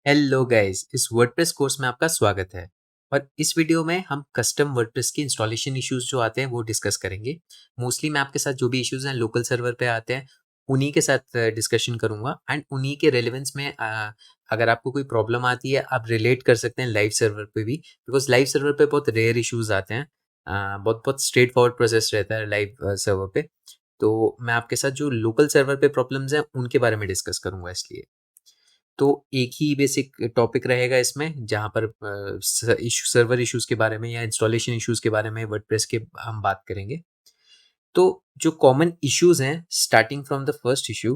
Hello guys, इस WordPress course में आपका स्वागत है। और इस वीडियो में हम कस्टम वर्डप्रेस की इंस्टॉलेशन इश्यूज जो आते हैं वो डिस्कस करेंगे। मोस्टली मैं आपके साथ जो भी इश्यूज हैं लोकल सर्वर पे आते हैं उन्हीं के साथ डिस्कशन करूंगा एंड उन्हीं के रेलेवेंस में अगर आपको कोई प्रॉब्लम आती है आप रिलेट कर सकते हैं लाइव सर्वर पे भी, बिकॉज लाइव सर्वर पे बहुत रेयर इश्यूज आते हैं। बहुत बहुत स्ट्रेट फॉरवर्ड प्रोसेस रहता है लाइव सर्वर पे। तो मैं आपके साथ जो लोकल सर्वर पे प्रॉब्लम्स हैं उनके बारे में डिस्कस करूंगा। इसलिए तो एक ही बेसिक टॉपिक रहेगा इसमें, जहाँ पर सर्वर इश्यूज के बारे में या इंस्टॉलेशन इश्यूज के बारे में वर्डप्रेस के हम बात करेंगे। तो जो कॉमन इश्यूज हैं starting from the first issue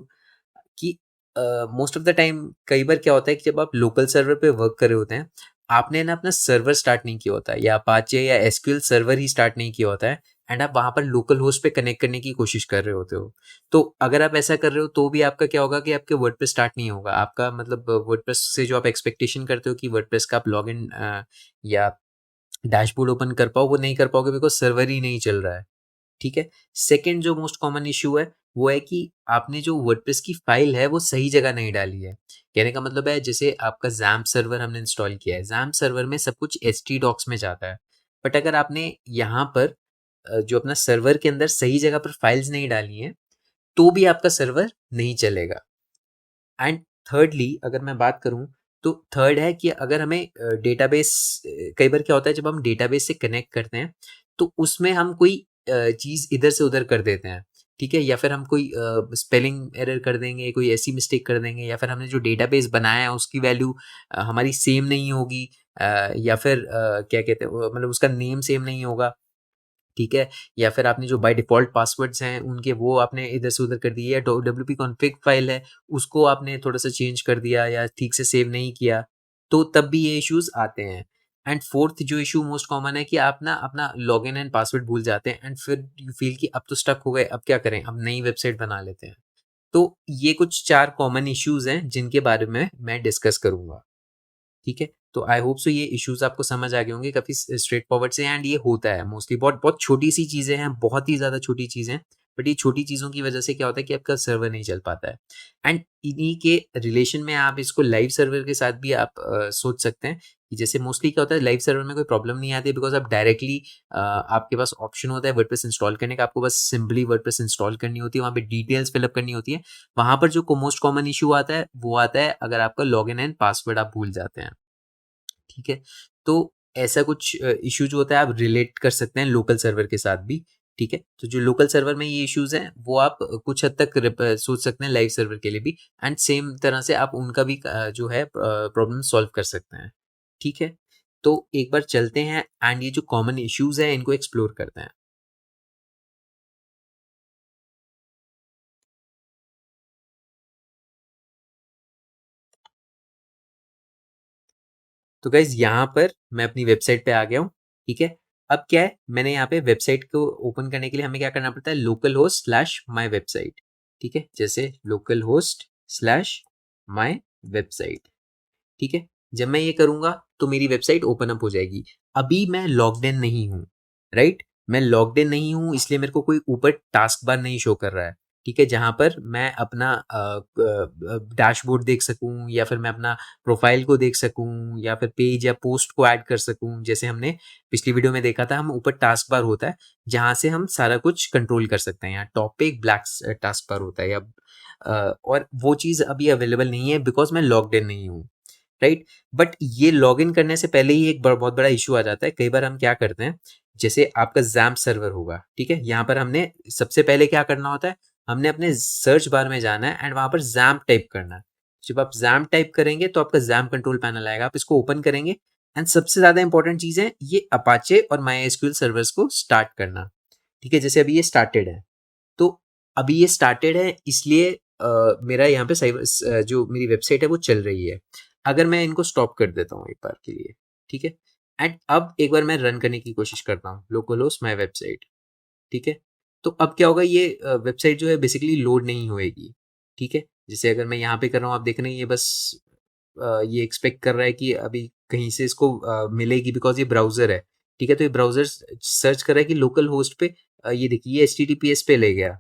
कि मोस्ट ऑफ द टाइम कई बार क्या होता है कि जब आप लोकल सर्वर पे वर्क कर रहे होते हैं, आपने ना अपना सर्वर स्टार्ट नहीं किया होता है या अपाचे या एसक्यूएल सर्वर ही स्टार्ट नहीं किया होता है एंड आप वहाँ पर लोकल होस्ट पे कनेक्ट करने की कोशिश कर रहे होते हो। तो अगर आप ऐसा कर रहे हो तो भी आपका क्या होगा कि आपके वर्डप्रेस स्टार्ट नहीं होगा। आपका मतलब वर्डप्रेस से जो आप एक्सपेक्टेशन करते हो कि वर्डप्रेस का आप लॉग इन या डैशबोर्ड ओपन कर पाओ वो नहीं कर पाओगे, बिकॉज सर्वर ही नहीं चल रहा है। ठीक है। सेकंड जो मोस्ट कॉमन इश्यू है वो है कि आपने जो वर्डप्रेस की फाइल है वो सही जगह नहीं डाली है। कहने का मतलब है जैसे आपका जैम्प सर्वर हमने इंस्टॉल किया है, जैम्प सर्वर में सब कुछ htdocs में जाता है। बट अगर आपने यहाँ पर जो अपना सर्वर के अंदर सही जगह पर फाइल्स नहीं डाली हैं तो भी आपका सर्वर नहीं चलेगा। एंड थर्डली अगर मैं बात करूँ तो थर्ड है कि अगर हमें डेटाबेस, कई बार क्या होता है जब हम डेटाबेस से कनेक्ट करते हैं तो उसमें हम कोई चीज़ इधर से उधर कर देते हैं। ठीक है, या फिर हम कोई स्पेलिंग एरर कर देंगे, कोई ऐसी मिस्टेक कर देंगे, या फिर हमने जो डेटाबेस बनाया है उसकी वैल्यू हमारी सेम नहीं होगी, या फिर क्या कहते हैं मतलब उसका नेम सेम नहीं होगा। ठीक है, या फिर आपने जो बाय डिफ़ॉल्ट पासवर्ड्स हैं उनके वो आपने इधर से उधर कर दिए, या डब्ल्यूपी कॉन्फ़िग फ़ाइल है उसको आपने थोड़ा-सा चेंज कर दिया या ठीक से सेव नहीं किया, तो तब भी ये इश्यूज़ आते हैं। एंड फोर्थ जो इश्यू मोस्ट कॉमन है कि आप ना अपना लॉगिन एंड पासवर्ड भूल जाते हैं एंड फिर यू फ़ील कि अब तो स्टक हो गए, अब क्या करें? अब नई वेबसाइट बना लेते हैं। तो ये कुछ 4 कॉमन इश्यूज़ हैं जिनके बारे में मैं डिस्कस करूँगा। ठीक है? तो आई होप सो ये इश्यूज़ आपको समझ आ गए होंगे काफ़ी स्ट्रेट फॉरवर्ड से, एंड ये होता है मोस्टली, बहुत बहुत छोटी-सी चीज़ें हैं, बहुत ही ज़्यादा छोटी चीज़ें हैं, बट ये छोटी चीज़ों की वजह से क्या होता है कि आपका सर्वर नहीं चल पाता है। एंड इन्हीं के रिलेशन में आप इसको लाइव सर्वर के साथ भी आप सोच सकते हैं कि जैसे मोस्टली क्या होता है लाइव सर्वर में कोई प्रॉब्लम नहीं आती है, बिकॉज़ आप डायरेक्टली आपके पास ऑप्शन होता है वर्डप्रेस इंस्टॉल करने का, आपको बस सिंपली वर्डप्रेस इंस्टॉल करनी होती है, वहाँ पे डिटेल्स फिल अप करनी होती है। वहाँ पर जो को मोस्ट कॉमन इश्यू आता है, वो आता है अगर आपका लॉगिन एंड पासवर्ड आप भूल जाते हैं। ठीक है? तो ऐसा कुछ इश्यू जो होता है आप रिलेट कर सकते हैं लोकल सर्वर के साथ भी। ठीक है? तो जो लोकल सर्वर में ये इश्यूज़ हैं वो आप कुछ हद तक सोच सकते हैं लाइव सर्वर के लिए भी, एंड सेम तरह से आप उनका भी जो है प्रॉब्लम सॉल्व कर सकते हैं। ठीक है? तो एक बार चलते हैं एंड ये जो कॉमन इश्यूज़ हैं इनको एक्सप्लोर करते हैं। तो गाइज़ यहाँ पर मैं अपनी वेबसाइट पे आ गया हूँ। ठीक है? अब क्या है, मैंने यहाँ पे वेबसाइट को ओपन करने के लिए हमें क्या करना पड़ता है, लोकल होस्ट स्लैश माई वेबसाइट। ठीक है? जैसे लोकल होस्ट स्लैश माई वेबसाइट। ठीक है? जब मैं ये करूँगा तो मेरी वेबसाइट ओपन अप हो जाएगी। अभी मैं लॉग्ड इन नहीं हूँ, राइट? मैं लॉग्ड इन नहीं हूँ इसलिए मेरे को कोई ऊपर टास्क बार नहीं शो कर रहा है। ठीक है? जहाँ पर मैं अपना डैशबोर्ड देख सकूँ, या फिर मैं अपना प्रोफ़ाइल को देख सकूँ, या फिर पेज या पोस्ट को ऐड कर सकूँ। जैसे हमने पिछली वीडियो में देखा था, हम ऊपर टास्क बार होता है जहाँ से हम सारा कुछ कंट्रोल कर सकते हैं। यहाँ टॉप पे एक ब्लैक टास्क बार होता है, या और वो चीज़ अभी अवेलेबल नहीं है बिकॉज़ मैं लॉग्ड इन नहीं हूँ। राइट? बट ये लॉगिन करने से पहले ही एक बहुत बड़ा इश्यू आ जाता है। कई बार हम क्या करते हैं, जैसे आपका ज़ैम्प सर्वर होगा, ठीक है? यहाँ पर हमने सबसे पहले क्या करना होता है, हमने अपने सर्च बार में जाना है एंड वहाँ पर ज़ैम्प टाइप करना है। जब आप ज़ैम्प टाइप करेंगे तो आपका ज़ैम्प कंट्रोल पैनल आएगा, आप इसको ओपन करेंगे एंड सबसे ज़्यादा इंपॉर्टेंट चीज़ है ये अपाचे और मायएसक्यूएल सर्वर्स को स्टार्ट करना। ठीक है? जैसे अभी ये स्टार्टेड है, तो अभी ये स्टार्टेड है इसलिए मेरा यहाँ पे जो मेरी वेबसाइट है वो चल रही है। अगर मैं इनको स्टॉप कर देता हूँ एक बार के लिए, ठीक है? एंड अब एक बार मैं रन करने की कोशिश करता हूँ लोकल होस्ट माय वेबसाइट। ठीक है? तो अब क्या होगा, ये वेबसाइट जो है बेसिकली लोड नहीं होएगी। ठीक है? जैसे अगर मैं यहाँ पे कर रहा हूँ, आप देख रहे हैं ये बस ये एक्सपेक्ट कर रहा है कि अभी कहीं से इसको मिलेगी, बिकॉज़ ये ब्राउज़र है। ठीक है? तो ये ब्राउज़र सर्च कर रहा है कि लोकल होस्ट पे ये देखिए ये एचटीटीपीएस पे ले गया।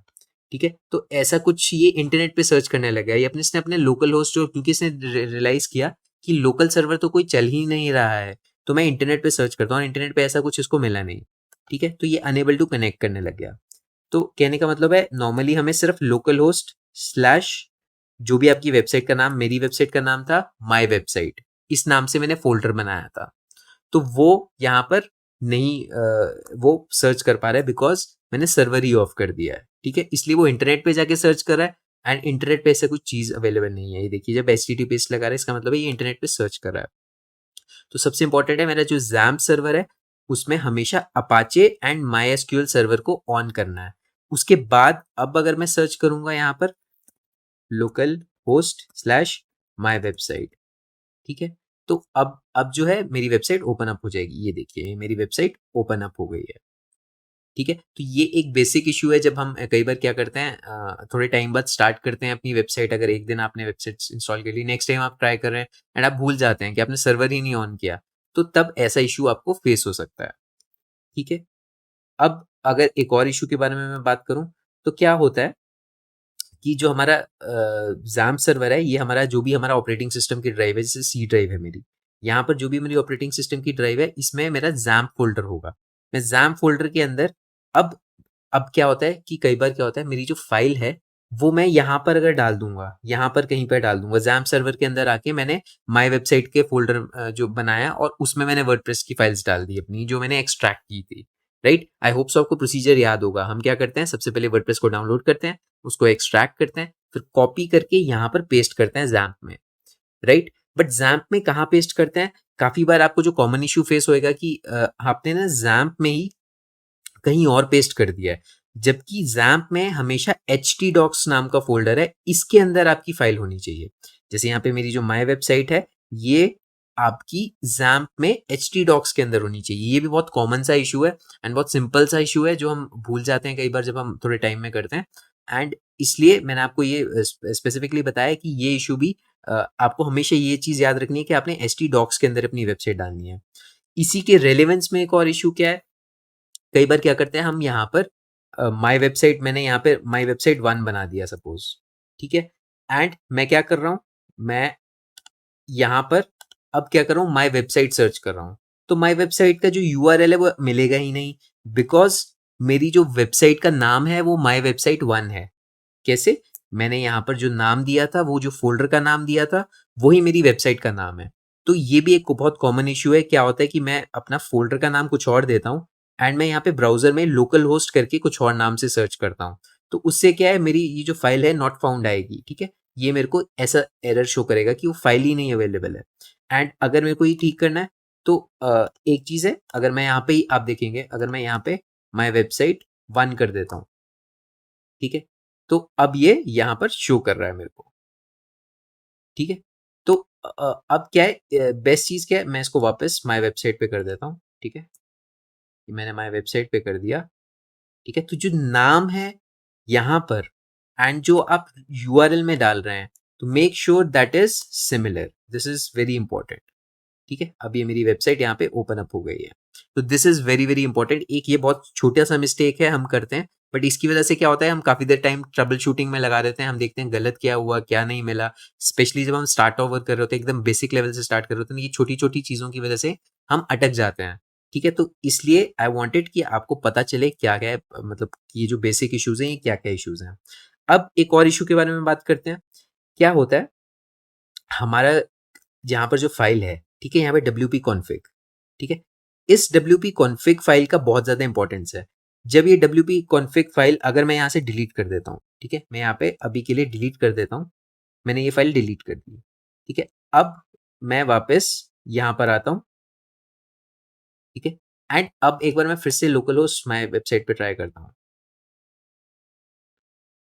ठीक है? तो ऐसा कुछ ये इंटरनेट पे सर्च करने लगा है। ये इसने अपने लोकल होस्ट जो, क्योंकि इसने रियलाइज़ किया कि लोकल सर्वर तो कोई चल ही नहीं रहा है, तो मैं इंटरनेट पे सर्च करता हूँ और इंटरनेट पे ऐसा कुछ इसको मिला नहीं, ठीक है, तो ये अनेबल टू कनेक्ट करने लग गया। तो कहने का मतलब है नॉर्मली हमें सिर्फ लोकल होस्ट स्लैश जो भी आपकी वेबसाइट का नाम, मेरी वेबसाइट का नाम था माई वेबसाइट, इस नाम से मैंने फोल्डर बनाया था, तो वो यहाँ पर नहीं वो सर्च कर पा रहा है बिकॉज मैंने सर्वर ही ऑफ कर दिया है, ठीक है, इसलिए वो इंटरनेट पे जाके सर्च कर रहा है एंड इंटरनेट पे ऐसा कुछ चीज अवेलेबल नहीं है। ये देखिए जब HTTPS लगा रहा है इसका मतलब है ये इंटरनेट पे सर्च कर रहा है। तो सबसे इंपॉर्टेंट है मेरा जो XAMPP सर्वर है उसमें हमेशा अपाचे एंड MySQL सर्वर को ऑन करना है। उसके बाद अब अगर मैं सर्च करूंगा यहाँ पर लोकल होस्ट स्लैश माई वेबसाइट, ठीक है, तो अब जो है मेरी वेबसाइट ओपन अप हो जाएगी। ये देखिए मेरी वेबसाइट ओपन अप हो गई है, ठीक है। तो ये एक बेसिक इशू है जब हम कई बार क्या करते हैं थोड़े टाइम बाद स्टार्ट करते हैं अपनी वेबसाइट, अगर एक दिन आपने वेबसाइट इंस्टॉल कर ली, नेक्स्ट टाइम आप ट्राई कर रहे हैं एंड आप भूल जाते हैं कि आपने सर्वर ही नहीं ऑन किया, तो तब ऐसा इशू आपको फेस हो सकता है, ठीक है। अब अगर एक और इशू के बारे में मैं बात करूं तो क्या होता है कि जो हमारा जैम्प सर्वर है ये हमारा जो भी हमारा ऑपरेटिंग सिस्टम की ड्राइव है, जैसे सी ड्राइव है मेरी, यहाँ पर जो भी मेरी ऑपरेटिंग सिस्टम की ड्राइव है इसमें मेरा जैम्प फोल्डर होगा। मैं जैम्प फोल्डर के अंदर अब अब क्या होता है कि कई बार क्या होता है मेरी जो फाइल है वो मैं यहाँ पर अगर डाल दूंगा, यहाँ पर कहीं पर डाल दूंगा, जैम्प सर्वर के अंदर आके मैंने माई वेबसाइट के फोल्डर जो बनाया और उसमें मैंने वर्डप्रेस की फाइल्स डाल दी अपनी जो मैंने एक्सट्रैक्ट की थी, राइट। आई होप सो आपको प्रोसीजर याद होगा। हम क्या करते हैं, सबसे पहले वर्डप्रेस को डाउनलोड करते हैं, उसको एक्सट्रैक्ट करते हैं, फिर कॉपी करके यहाँ पर पेस्ट करते हैं जैम्प में, राइट। बट जैम्प में कहाँ पेस्ट करते हैं, काफी बार आपको जो कॉमन इशू फेस होएगा कि आपने ना जैम्प में ही कहीं और पेस्ट कर दिया है, जबकि जैम्प में हमेशा htdocs नाम का फोल्डर है, इसके अंदर आपकी फाइल होनी चाहिए। जैसे यहाँ पे मेरी जो माई वेबसाइट है ये आपकी जैम्प में htdocs के अंदर होनी चाहिए। ये भी बहुत कॉमन सा इशू है एंड बहुत सिंपल सा इशू है जो हम भूल जाते हैं कई बार जब हम थोड़े टाइम में करते हैं, एंड इसलिए मैंने आपको ये स्पेसिफिकली बताया कि ये इशू भी आपको हमेशा ये चीज याद रखनी है कि आपने htdocs के अंदर अपनी वेबसाइट डालनी है। इसी के रेलेवेंस में एक और इशू क्या है, कई बार क्या करते हैं हम यहाँ पर माई वेबसाइट, मैंने यहाँ पे माई वेबसाइट 1 बना दिया सपोज, ठीक है, एंड मैं क्या कर रहा हूँ, मैं यहाँ पर अब क्या कर रहा हूँ, माई वेबसाइट सर्च कर रहा हूँ, तो माई वेबसाइट का जो URL है वो मिलेगा ही नहीं, बिकॉज मेरी जो वेबसाइट का नाम है वो माई वेबसाइट 1 है। कैसे, मैंने यहाँ पर जो नाम दिया था, वो जो फोल्डर का नाम दिया था वही मेरी वेबसाइट का नाम है। तो ये भी एक बहुत कॉमन इशू है। क्या होता है कि मैं अपना फोल्डर का नाम कुछ और देता हूँ एंड मैं यहाँ पे ब्राउजर में लोकल होस्ट करके कुछ और नाम से सर्च करता हूँ, तो उससे क्या है मेरी ये जो फाइल है नॉट फाउंड आएगी, ठीक है, ये मेरे को ऐसा एरर शो करेगा कि वो फाइल ही नहीं अवेलेबल है। एंड अगर मेरे को ये ठीक करना है तो एक चीज है, अगर मैं यहाँ पे ही आप देखेंगे, अगर मैं यहाँ पे माई वेबसाइट 1 कर देता हूँ, ठीक है, तो अब ये यहाँ पर शो कर रहा है मेरे को, ठीक है। तो अब क्या है, बेस्ट चीज क्या है, मैं इसको वापस माय वेबसाइट पे कर देता हूँ, ठीक है, मैंने माय वेबसाइट पे कर दिया, ठीक है। तो जो नाम है यहाँ पर एंड जो आप URL में डाल रहे हैं, तो make sure that is similar, this is very important, ठीक है। अब ये मेरी वेबसाइट यहाँ पे ओपन अप हो गई है, तो this is very very important. एक ये बहुत छोटा सा मिस्टेक है हम करते हैं, बट इसकी वजह से क्या होता है हम काफी देर टाइम ट्रबल शूटिंग में लगा देते हैं, हम देखते हैं गलत क्या हुआ क्या नहीं मिला, स्पेशली जब हम स्टार्ट ओवर कर रहे होते हैं, एकदम बेसिक लेवल से स्टार्ट कर रहे होते हैं, ये छोटी छोटी चीजों की वजह से हम अटक जाते हैं, ठीक है। तो इसलिए आई वॉन्टेड कि आपको पता चले क्या क्या है, मतलब ये जो बेसिक इश्यूज हैं ये क्या क्या इश्यूज हैं। अब एक और इशू के बारे में बात करते हैं। क्या होता है, हमारा यहाँ पर जो फाइल है, ठीक है, यहाँ पे WP config, ठीक है, इस WP config फाइल का बहुत ज्यादा इंपॉर्टेंस है। जब ये WP config फाइल अगर मैं यहाँ से डिलीट कर देता हूँ, ठीक है, मैं यहाँ पे अभी के लिए डिलीट कर देता हूँ, मैंने ये फाइल डिलीट कर दी, ठीक है। अब मैं वापस यहाँ पर आता हूँ, ठीक है, एंड अब एक बार मैं फिर से लोकल होस्ट माई वेबसाइट पे ट्राई करता हूँ,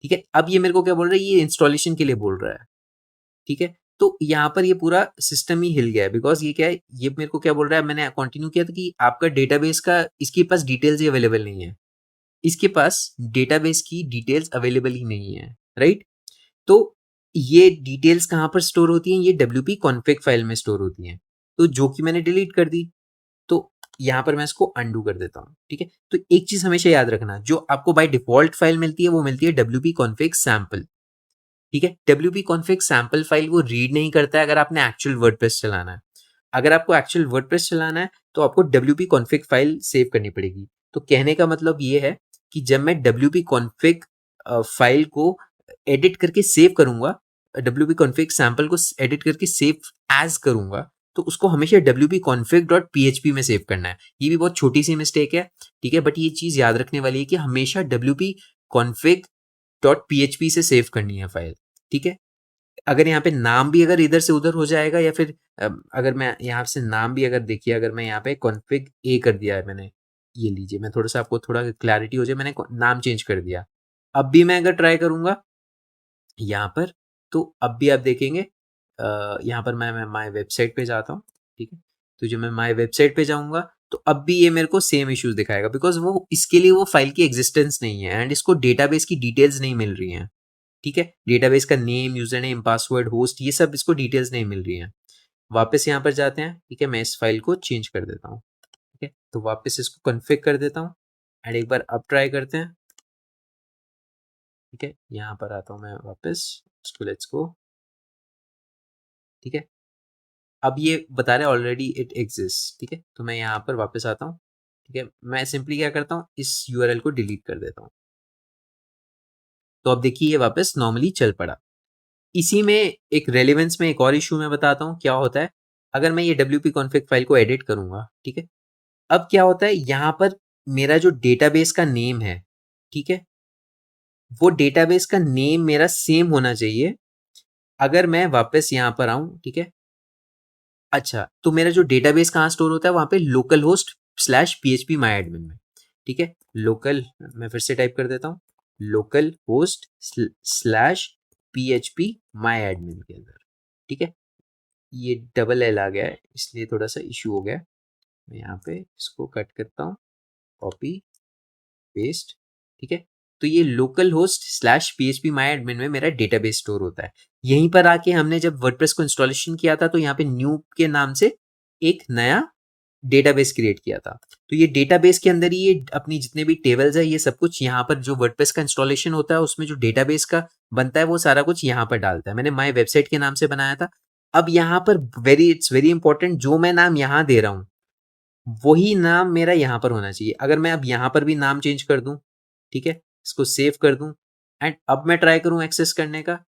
ठीक है। अब ये मेरे को क्या बोल रहा है, ये इंस्टॉलेशन के लिए बोल रहा है, ठीक है। तो यहाँ पर ये पूरा सिस्टम ही हिल गया है, बिकॉज ये क्या है, ये मेरे को क्या बोल रहा है, मैंने कंटिन्यू किया था कि आपका डेटाबेस का इसके पास डिटेल्स ही अवेलेबल नहीं है, इसके पास डेटाबेस की डिटेल्स अवेलेबल ही नहीं है, राइट। तो ये डिटेल्स कहाँ पर स्टोर होती हैं, ये WP config फाइल में स्टोर होती हैं, तो जो कि मैंने डिलीट कर दी, तो यहाँ पर मैं इसको अनडू कर देता हूँ, ठीक है। तो एक चीज हमेशा याद रखना, जो आपको बाय डिफॉल्ट फाइल मिलती है वो मिलती है WP config sample, ठीक है। wp config सैंपल फाइल वो रीड नहीं करता है अगर आपने एक्चुअल वर्डप्रेस चलाना है। अगर आपको एक्चुअल वर्डप्रेस चलाना है तो आपको wp config फाइल सेव करनी पड़ेगी। तो कहने का मतलब ये है कि जब मैं wp config फाइल को एडिट करके सेव करूंगा, wp config सैंपल को एडिट करके सेव एज करूंगा, तो उसको हमेशा wp config.php में सेव करना है। ये भी बहुत छोटी सी मिस्टेक है, ठीक है, बट ये चीज याद रखने वाली है कि हमेशा wp config.php से सेव करनी है फाइल, ठीक है। अगर यहाँ पे नाम भी अगर इधर से उधर हो जाएगा या फिर अगर मैं यहाँ से नाम भी अगर देखिए, अगर मैं यहाँ पे config a कर दिया है मैंने, ये लीजिए, मैं थोड़ा सा आपको थोड़ा क्लैरिटी हो जाए, मैंने नाम चेंज कर दिया। अब भी मैं अगर ट्राई करूंगा यहाँ पर, तो अब भी आप देखेंगे यहाँ पर मैं माय वेबसाइट पे जाता हूँ, ठीक है। तो जब मैं माय वेबसाइट पे जाऊंगा तो अब भी ये मेरे को सेम इश्यूज दिखाएगा, बिकॉज वो इसके लिए वो फाइल की एग्जिस्टेंस नहीं है एंड इसको डेटाबेस की डिटेल्स नहीं मिल रही हैं, ठीक है। डेटाबेस का name, user name, password, host, ये सब इसको डिटेल्स नहीं मिल रही हैं। वापस यहाँ पर जाते हैं, ठीक है, मैं इस फाइल को चेंज कर देता हूँ, ठीक है। तो वापस इसको कॉन्फ़िगर कर देता हूँ एंड एक बार अब ट्राई करते हैं, ठीक है। यहाँ पर आता हूँ मैं वापस, इसको लेट्स गो, ठीक है। अब ये बता रहा है ऑलरेडी इट एग्जिस्ट, ठीक है। तो मैं यहाँ पर वापस आता हूँ, ठीक है। मैं सिंपली क्या करता हूँ, इस यूआरएल को डिलीट कर देता हूँ। तो अब देखिए ये वापस नॉर्मली चल पड़ा। इसी में एक रेलेवेंस में एक और इशू मैं बताता हूँ क्या होता है। अगर मैं ये wp config फाइल को एडिट करूंगा, ठीक है, अब क्या होता है, यहाँ पर मेरा जो डेटाबेस का नेम है, ठीक है, वो डेटाबेस का नेम मेरा सेम होना चाहिए। अगर मैं वापस यहाँ पर आऊं, ठीक है, अच्छा, तो मेरा जो डेटाबेस कहाँ स्टोर होता है, वहां पे लोकल होस्ट स्लैश php माई एडमिन में, ठीक है। लोकल, मैं फिर से टाइप कर देता हूँ, लोकल होस्ट स्लैश php माई एडमिन के अंदर, ठीक है। ये डबल एल आ गया है इसलिए थोड़ा सा इशू हो गया है। मैं यहाँ पे इसको कट करता हूँ, कॉपी पेस्ट, ठीक है। तो ये लोकल होस्ट स्लैश php माई एडमिन में मेरा डेटाबेस स्टोर होता है। यहीं पर आके हमने जब वर्डप्रेस को इंस्टॉलेशन किया था तो यहाँ पे न्यू के नाम से एक नया डेटाबेस क्रिएट किया था। तो ये डेटाबेस के अंदर ही ये अपनी जितने भी टेबल्स है, ये सब कुछ यहाँ पर जो वर्डप्रेस का इंस्टॉलेशन होता है उसमें जो डेटाबेस का बनता है वो सारा कुछ यहाँ पर डालता है। मैंने माई वेबसाइट के नाम से बनाया था। अब यहाँ पर इट्स वेरी इंपॉर्टेंट, जो मैं नाम यहाँ दे रहा हूँ वही नाम मेरा यहाँ पर होना चाहिए। अगर मैं अब यहाँ पर भी नाम चेंज कर दूं, ठीक है, इसको सेव कर दूं एंड अब मैं ट्राई करूं एक्सेस करने का,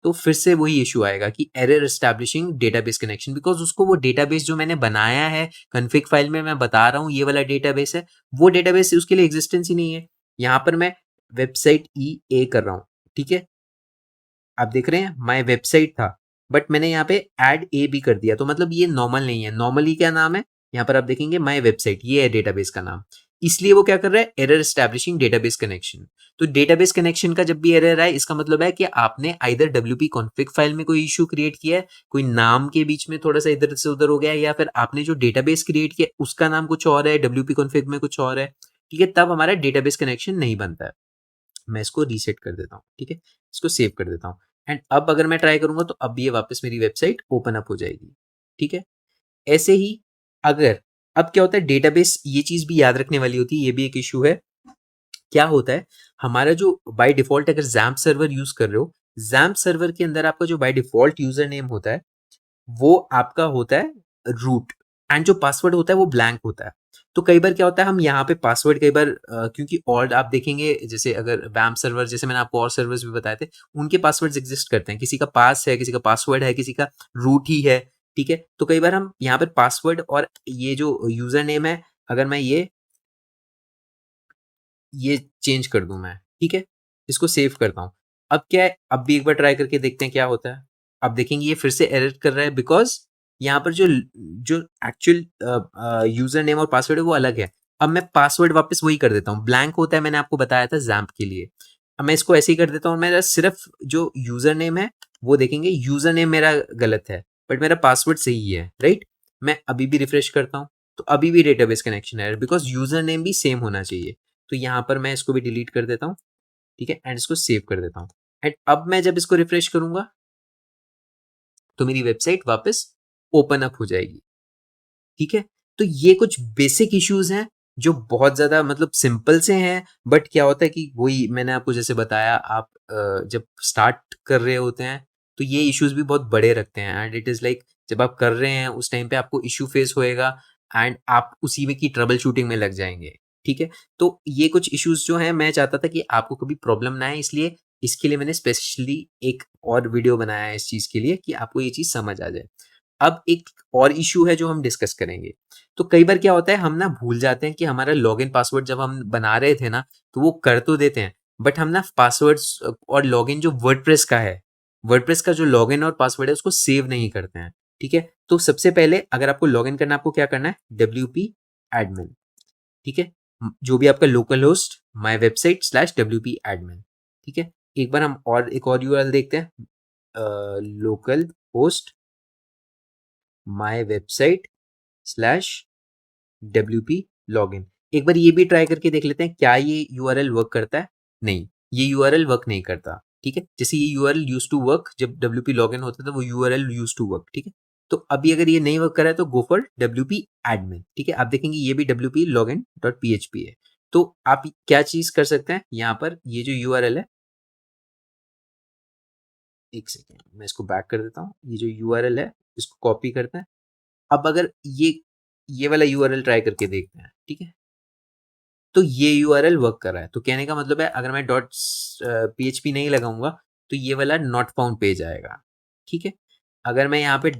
तो फिर से वही इशू आएगा कि error establishing database connection, because उसको वो डेटाबेस जो मैंने बनाया है कॉन्फ़िग फाइल में, मैं बता रहा हूँ ये वाला डेटाबेस है, वो डेटाबेस उसके लिए एग्जिस्टेंस ही नहीं है। यहाँ पर मैं वेबसाइट ई ए कर रहा हूँ, ठीक है, आप देख रहे हैं माय वेबसाइट था, बट मैंने यहाँ पे ऐड ए भी कर दिया, तो मतलब ये नॉर्मल नहीं है। नॉर्मली क्या नाम है, यहाँ पर आप देखेंगे माय वेबसाइट, ये है डेटाबेस का नाम। इसलिए वो क्या कर रहा है, एरर एस्टैब्लिशिंग डेटाबेस कनेक्शन। तो डेटाबेस कनेक्शन का जब भी एरर आए, इसका मतलब है कि आपने आइदर wp config फाइल में कोई इशू क्रिएट किया है, कोई नाम के बीच में थोड़ा सा इधर से उधर हो गया है, या फिर आपने जो डेटाबेस क्रिएट किया उसका नाम कुछ और है, wp config में कुछ और है, ठीक है, तब हमारा डेटाबेस कनेक्शन नहीं बनता है। मैं इसको रीसेट कर देता हूँ, ठीक है, इसको सेव कर देता हूँ एंड अब अगर मैं ट्राई करूंगा तो अब ये वापस मेरी वेबसाइट ओपन अप हो जाएगी, ठीक है। ऐसे ही अगर अब क्या होता है, डेटाबेस, ये चीज भी याद रखने वाली होती है, ये भी एक इशू है। क्या होता है, हमारा जो बाय डिफॉल्ट अगर जैम्प सर्वर यूज कर रहे हो, जैम्प सर्वर के अंदर आपका जो बाय डिफॉल्ट यूजर नेम होता है वो आपका होता है रूट एंड जो पासवर्ड होता है वो ब्लैंक होता है। तो कई बार क्या होता है, हम यहाँ पे पासवर्ड कई बार क्योंकि और आप देखेंगे जैसे अगर वैम्प सर्वर, जैसे मैंने आपको और सर्वर्स भी बताए थे, उनके पासवर्ड्स एग्जिस्ट करते हैं, किसी का पास है, किसी का पासवर्ड है, किसी का रूट ही है, ठीक है। तो कई बार हम यहाँ पर पासवर्ड और ये जो यूजर नेम है, अगर मैं ये चेंज कर दूं मैं, ठीक है, इसको सेव करता हूं। अब क्या है, अब भी एक बार ट्राई करके देखते हैं क्या होता है। अब देखेंगे ये फिर से एरर कर रहा है, बिकॉज यहाँ पर जो जो एक्चुअल यूजर नेम और पासवर्ड है वो अलग है। अब मैं पासवर्ड वापस वही कर देता हूँ, ब्लैंक होता है, मैंने आपको बताया था जैम्प के लिए। अब मैं इसको ऐसे ही कर देता हूँ, मेरा सिर्फ जो यूजर नेम है वो देखेंगे, यूजर नेम मेरा गलत है बट मेरा पासवर्ड सही है, राइट। मैं अभी भी रिफ्रेश करता हूँ तो अभी भी डेटाबेस कनेक्शन है, बिकॉज यूजर नेम भी सेम होना चाहिए। तो यहाँ पर मैं इसको भी डिलीट कर देता हूँ, ठीक है, एंड इसको सेव कर देता हूँ एंड अब मैं जब इसको रिफ्रेश करूंगा तो मेरी वेबसाइट वापस ओपन अप हो जाएगी, ठीक है। तो ये कुछ बेसिक इश्यूज हैं जो बहुत ज़्यादा मतलब सिंपल से हैं, बट क्या होता है कि वही मैंने आपको जैसे बताया, आप जब स्टार्ट कर रहे होते हैं तो ये इश्यूज भी बहुत बड़े रखते हैं, एंड इट इज़ लाइक जब आप कर रहे हैं उस टाइम पे आपको इशू फेस होएगा एंड आप उसी में की ट्रबल शूटिंग में लग जाएंगे। ठीक है, तो ये कुछ इश्यूज जो हैं मैं चाहता था कि आपको कभी प्रॉब्लम ना आए, इसलिए इसके लिए मैंने स्पेशली एक और वीडियो बनाया है इस चीज़ के लिए कि आपको ये चीज़ समझ आ जाए। अब एक और इश्यू है जो हम डिस्कस करेंगे। तो कई बार क्या होता है, हम ना भूल जाते हैं कि हमारा लॉगिन पासवर्ड जब हम बना रहे थे ना, तो वो कर तो देते हैं, बट हम ना पासवर्ड्स और लॉगिन जो वर्डप्रेस का है, वर्डप्रेस का जो लॉगिन और पासवर्ड है उसको सेव नहीं करते हैं। ठीक है, तो सबसे पहले अगर आपको लॉगिन करना है, आपको क्या करना है, wp admin। ठीक है, जो भी आपका local host my website slash wp admin। ठीक है, एक बार हम और एक और यूआरएल देखते हैं, local host my website slash WP login. एक बार ये भी ट्राई करके देख लेते हैं क्या ये यूआरएल वर्क करता है। नहीं, ये यूआरएल वर्क नहीं करता। ठीक है, जैसे ये यूआरएल यूज टू वर्क, जब WP लॉगिन होता था वो यूआरएल यूज टू वर्क। ठीक है, तो अभी अगर ये नहीं वर्क कर रहा है तो गो फॉर WP एडमिन। ठीक है, आप देखेंगे ये भी WP लॉगिन डॉट PHP है। तो आप क्या चीज कर सकते हैं यहाँ पर, ये जो यूआरएल है, एक सेकेंड मैं इसको बैक कर देता हूँ, ये जो यूआरएल है इसको कॉपी करते हैं। अब अगर ये वाला यूआरएल ट्राई करके देखते हैं। ठीक है, तो ये यूआरएल वर्क कर रहा है, तो कहने का मतलब है अगर मैं डॉट PHP नहीं लगाऊंगा तो ये वाला नॉट फाउंड पेज आएगा। ठीक है, अगर मैं यहाँ पे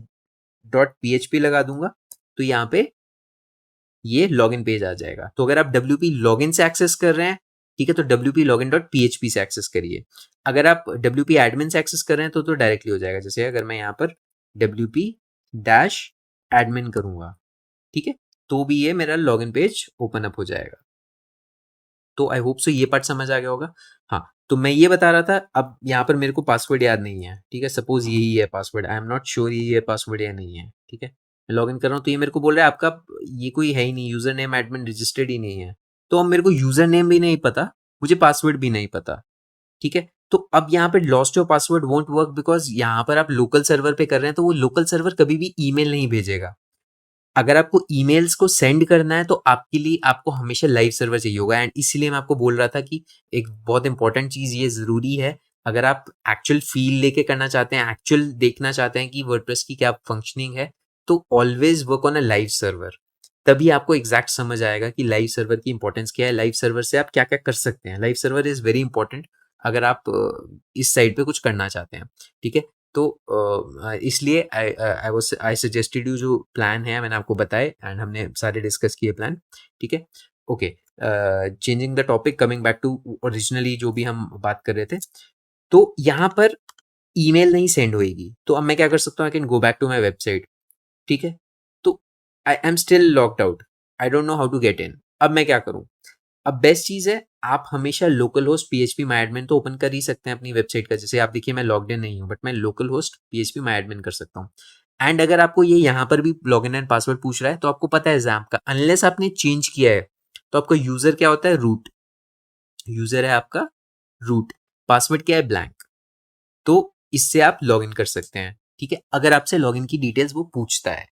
डॉट PHP लगा दूंगा तो यहाँ पे ये लॉगिन पेज आ जाएगा। तो अगर आप WP लॉगिन से एक्सेस कर रहे हैं, ठीक है, तो WP लॉगिन डॉट PHP से एक्सेस करिए। अगर आप WP एडमिन से एक्सेस कर रहे हैं तो डायरेक्टली हो जाएगा। जैसे अगर मैं यहाँ पर WP डैश एडमिन करूंगा, ठीक है, तो भी ये मेरा लॉगिन पेज ओपन अप हो जाएगा। तो आई होप सो ये पार्ट समझ आ गया होगा। हाँ, तो मैं ये बता रहा था, अब यहाँ पर मेरे को पासवर्ड याद नहीं है। ठीक है, सपोज यही है password, I am not sure ये पासवर्ड या नहीं है। ठीक है, मैं लॉग इन कर रहा हूँ तो ये मेरे को बोल रहा है आपका ये कोई है ही नहीं, यूजर नेम एडमिन रजिस्टर्ड ही नहीं है। तो अब मेरे को यूजर नेम भी नहीं पता, मुझे पासवर्ड भी नहीं पता। ठीक है, तो अब यहाँ पे lost your password won't work, because यहाँ पर आप लोकल सर्वर पे कर रहे हैं, तो वो लोकल सर्वर कभी भी ईमेल नहीं भेजेगा। अगर आपको ईमेल्स को सेंड करना है तो आपके लिए आपको हमेशा लाइव सर्वर चाहिए होगा। एंड इसीलिए मैं आपको बोल रहा था कि एक बहुत इंपॉर्टेंट चीज़ ये ज़रूरी है, अगर आप एक्चुअल फील लेके करना चाहते हैं, एक्चुअल देखना चाहते हैं कि वर्डप्रेस की क्या फंक्शनिंग है, तो always work on a live server. तभी आपको एग्जैक्ट समझ आएगा कि लाइव सर्वर की इंपॉर्टेंस क्या है, लाइव सर्वर से आप क्या क्या कर सकते हैं। Live server is very important अगर आप इस साइड पे कुछ करना चाहते हैं। ठीक है, तो इसलिए आई सजेस्टेड यू, जो प्लान है मैंने आपको बताए एंड हमने सारे डिस्कस किए प्लान। ठीक है, okay, changing the topic, coming back to originally जो भी हम बात कर रहे थे। तो यहाँ पर ईमेल नहीं सेंड होएगी, तो अब मैं क्या कर सकता हूँ, I can go back to my website. ठीक है, तो I am still locked out, I don't know how to get in. अब मैं क्या करूँ, अब बेस्ट चीज़ है, आप हमेशा लोकल होस्ट PHP माई एडमिन तो ओपन कर ही सकते हैं अपनी वेबसाइट का। जैसे आप देखिए मैं लॉग्ड इन नहीं हूँ, बट मैं लोकल होस्ट PHP माई एडमिन कर सकता हूँ। एंड अगर आपको ये यहाँ पर भी लॉगिन एंड पासवर्ड पूछ रहा है, तो आपको पता है एग्जाम का, अनलेस आपने चेंज किया है, तो आपका यूजर क्या होता है, रूट यूजर है आपका, रूट पासवर्ड क्या है, ब्लैंक। तो इससे आप लॉगिन कर सकते हैं। ठीक है, अगर आपसे लॉगिन की डिटेल्स वो पूछता है,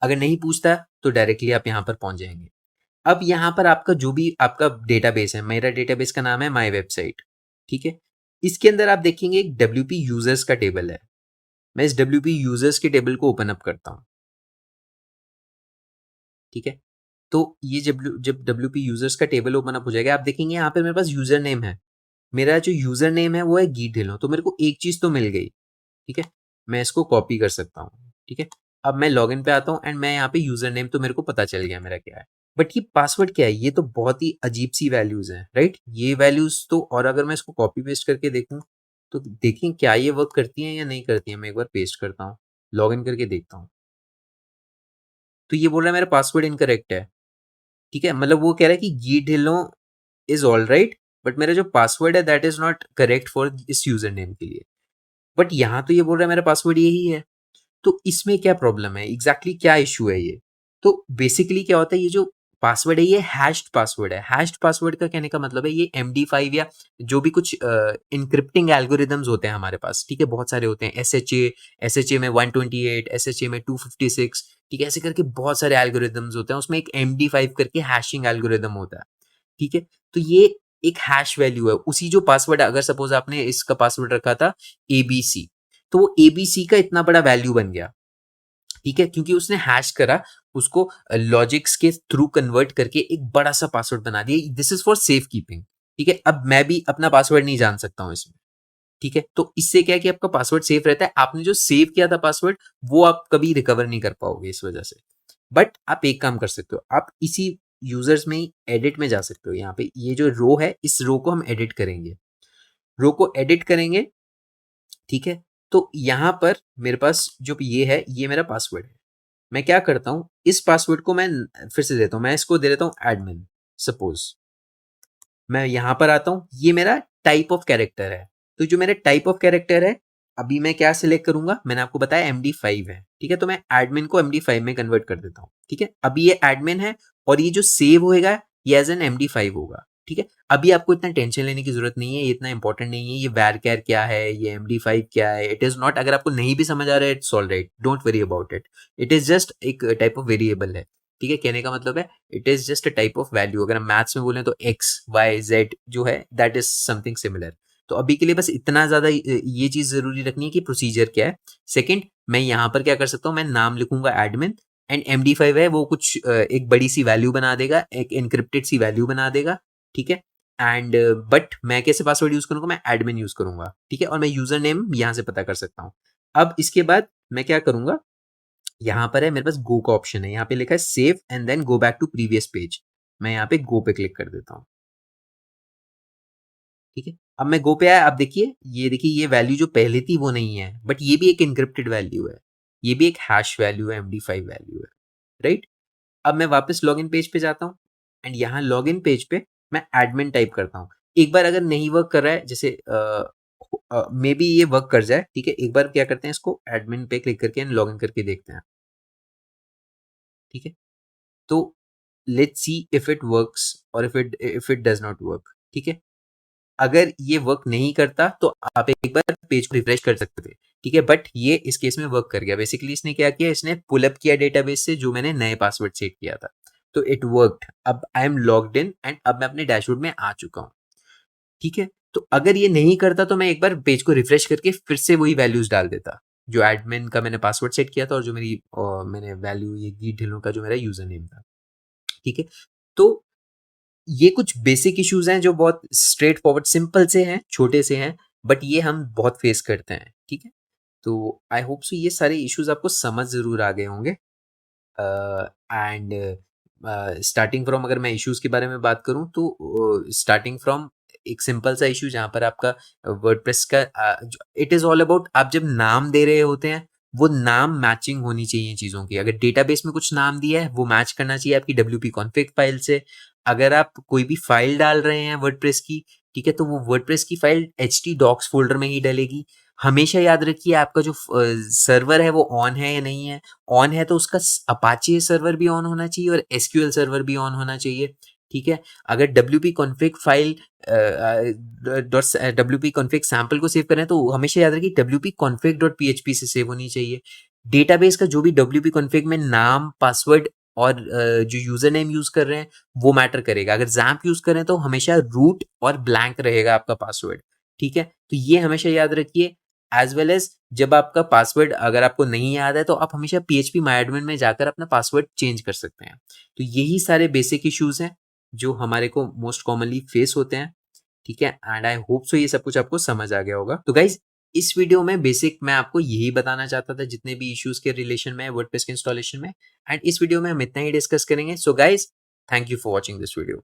अगर नहीं पूछता तो डायरेक्टली आप यहाँ पर पहुंच जाएंगे। अब यहाँ पर आपका जो भी आपका डेटाबेस है, मेरा डेटाबेस का नाम है माई वेबसाइट। ठीक है, इसके अंदर आप देखेंगे एक WP यूजर्स का टेबल है। मैं इस WP यूजर्स के टेबल को ओपन अप करता हूँ। ठीक है, तो ये जब WP यूजर्स का टेबल ओपन अप हो जाएगा, आप देखेंगे यहाँ पे मेरे पास यूजर नेम है। मेरा जो यूजर नेम है वो है गीट ढिल्लों, तो मेरे को एक चीज तो मिल गई। ठीक है, मैं इसको कॉपी कर सकता हूँ। ठीक है, अब मैं लॉगिन पे आता हूँ एंड मैं यहाँ पे यूजर नेम तो मेरे को पता चल गया मेरा क्या है, बट ये पासवर्ड क्या है, ये तो बहुत ही अजीब सी वैल्यूज हैं, राइट। ये वैल्यूज तो, और अगर मैं इसको कॉपी पेस्ट करके देखूँ तो देखें क्या ये वर्क करती हैं या नहीं करती हैं। मैं एक बार पेस्ट करता हूँ, लॉगिन करके देखता हूँ, तो ये बोल रहा है मेरा पासवर्ड इनकरेक्ट है। ठीक है, मतलब वो कह रहा है कि गी Dhillon is all right, but मेरा जो पासवर्ड है that is not correct for इस यूजर नेम के लिए। बट यहाँ तो ये बोल रहा है मेरा पासवर्ड यही है। तो इसमें क्या प्रॉब्लम है, एग्जैक्टली क्या इशू है ये। तो बेसिकली क्या होता है, ये जो पासवर्ड है ये हैश्ड पासवर्ड है। हैश्ड पासवर्ड का कहने का मतलब है ये MD5 या जो भी कुछ इनक्रिप्टिंग एल्गोरिदम्स होते हैं हमारे पास, ठीक है, बहुत सारे होते हैं, एसएचए में 128, एसएचए में 256, ठीक है, ऐसे करके बहुत सारे एल्गोरिदम्स होते हैं, उसमें एक MD5 करके हैशिंग एल्गोरिदम होता है, ठीक है। तो ये एक हैश वैल्यू है, उसी जो पासवर्ड, अगर सपोज आपने इसका पासवर्ड रखा था ABC, तो वो ABC का इतना बड़ा वैल्यू बन गया, ठीक है, क्योंकि उसने हैश करा, उसको लॉजिक्स के थ्रू कन्वर्ट करके एक बड़ा सा पासवर्ड बना दिया। This is for safe keeping, ठीक है। अब मैं भी अपना पासवर्ड नहीं जान सकता हूँ इसमें, ठीक है, तो इससे क्या है कि आपका पासवर्ड सेफ रहता है, आपने जो सेव किया था पासवर्ड वो आप कभी रिकवर नहीं कर पाओगे इस वजह से। बट आप एक काम कर सकते हो, आप इसी यूजर्स में ही एडिट में जा सकते हो, यहाँ पे ये जो रो है इस रो को हम एडिट करेंगे, रो को एडिट करेंगे, ठीक है। तो यहाँ पर मेरे पास जो ये है ये मेरा पासवर्ड है। मैं क्या करता हूँ, इस पासवर्ड को मैं फिर से देता हूँ, मैं इसको दे देता हूँ एडमिन सपोज। मैं यहाँ पर आता हूँ, ये मेरा टाइप ऑफ कैरेक्टर है, तो जो मेरा टाइप ऑफ कैरेक्टर है अभी मैं क्या सिलेक्ट करूंगा, मैंने आपको बताया MD5 है, ठीक है, तो मैं एडमिन को MD5 में कन्वर्ट कर देता हूँ, ठीक है। अभी ये एडमिन है और ये जो सेव होएगा ये एज एन MD5 होगा, ठीक है। अभी आपको इतना टेंशन लेने की जरूरत नहीं है, ये इतना इंपॉर्टेंट नहीं है, ये varchar क्या है, ये MD5 क्या है, इट इज नॉट, अगर आपको नहीं भी समझ आ रहा है it's all right, don't worry about it, it is just एक टाइप ऑफ वेरिएबल है, ठीक है। कहने का मतलब है it is just a type of value, अगर हम मैथ्स में बोलें तो XYZ जो है दैट इज समथिंग सिमिलर। तो अभी के लिए बस इतना ज्यादा ये चीज जरूरी रखनी है कि प्रोसीजर क्या है। सेकंड, मैं यहाँ पर क्या कर सकता हूँ, मैं नाम लिखूंगा एडमिन एंड MD5 है वो कुछ एक बड़ी सी वैल्यू बना देगा, एक इनक्रिप्टेड सी वैल्यू बना देगा, ठीक है। एंड बट मैं कैसे पासवर्ड यूज करूंगा, मैं एडमिन यूज करूंगा, ठीक है, और मैं यूजर नेम यहाँ से पता कर सकता हूँ। अब इसके बाद मैं क्या करूंगा, यहाँ पर है मेरे पास गो का ऑप्शन है, यहाँ पे लिखा है save and then go back to previous page, मैं यहाँ पे गो पे क्लिक कर देता हूँ, ठीक है। अब मैं गो पे आया, अब देखिए ये वैल्यू जो पहले थी वो नहीं है, बट ये भी एक इनक्रिप्टेड वैल्यू है, ये भी एक हैश वैल्यू है, MD5 वैल्यू है, राइट। अब मैं वापस लॉगिन पेज पे जाता हूँ एंड यहाँ लॉगिन पेज पे मैं एडमिन टाइप करता हूँ। एक बार अगर नहीं वर्क कर रहा है, जैसे मे बी ये वर्क कर जाए, ठीक है, एक बार क्या करते हैं, इसको एडमिन पे क्लिक करके लॉगिन करके देखते हैं, ठीक है। तो let's see if it works और if it does not work, ठीक है। अगर ये वर्क नहीं करता तो आप एक बार पेज को रिफ्रेश कर सकते थे, ठीक है, बट ये इस केस में वर्क कर गया। बेसिकली इसने क्या किया, इसने पुल अप किया डेटाबेस से जो मैंने नए पासवर्ड सेट किया था, तो इट वर्कड। अब I am logged in and अब मैं अपने डैशबोर्ड में आ चुका हूँ, ठीक है। तो अगर ये नहीं करता तो मैं एक बार पेज को रिफ्रेश करके फिर से वही वैल्यूज डाल देता जो एडमिन का मैंने पासवर्ड सेट किया था और जो मैंने वैल्यू ये गीट ढिलों का जो मेरा यूजर नेम था, ठीक है। तो ये कुछ बेसिक इश्यूज हैं जो बहुत स्ट्रेट फॉरवर्ड सिंपल से हैं, छोटे से हैं, बट ये हम बहुत फेस करते हैं, ठीक है। तो आई होप सो ये सारे इश्यूज आपको समझ जरूर आ गए होंगे। एंड स्टार्टिंग फ्रॉम, अगर मैं इश्यूज के बारे में बात करूं तो स्टार्टिंग फ्रॉम एक सिंपल सा इशू जहां पर आपका वर्डप्रेस का इट इज ऑल अबाउट, आप जब नाम दे रहे होते हैं वो नाम मैचिंग होनी चाहिए चीज़ों की। अगर डेटाबेस में कुछ नाम दिया है वो मैच करना चाहिए आपकी WP कॉन्फ़िग फाइल से। अगर आप कोई भी फाइल डाल रहे हैं वर्डप्रेस की, ठीक है, तो वो वर्डप्रेस की फाइल HT डॉक्स फोल्डर में ही डलेगी। हमेशा याद रखिए आपका जो सर्वर है वो ऑन है या नहीं है। ऑन है तो उसका अपाचे सर्वर भी ऑन होना चाहिए और SQL सर्वर भी ऑन होना चाहिए, ठीक है। अगर WP config file WP config sample को सेव करें तो हमेशा याद रखिए WP config.php से सेव होनी चाहिए। डेटाबेस का जो भी WP कॉन्फ़िग में नाम, पासवर्ड और जो यूजर नेम यूज कर रहे हैं वो मैटर करेगा। अगर जैम्प यूज करें तो हमेशा रूट और ब्लैंक रहेगा आपका पासवर्ड, ठीक है। तो ये हमेशा याद रखिए। एज वेल एज जब आपका पासवर्ड अगर आपको नहीं याद है तो आप हमेशा PHP MyAdmin में जाकर अपना पासवर्ड चेंज कर सकते हैं। तो यही सारे बेसिक इश्यूज हैं जो हमारे को मोस्ट कॉमनली फेस होते हैं, ठीक है। एंड आई होप सो ये सब कुछ आपको समझ आ गया होगा। तो गाइज इस वीडियो में बेसिक मैं आपको यही बताना चाहता था जितने भी इश्यूज के रिलेशन में वर्डप्रेस के इंस्टॉलेशन में, एंड इस वीडियो में हम इतना ही डिस्कस करेंगे। So guys thank you for watching this video.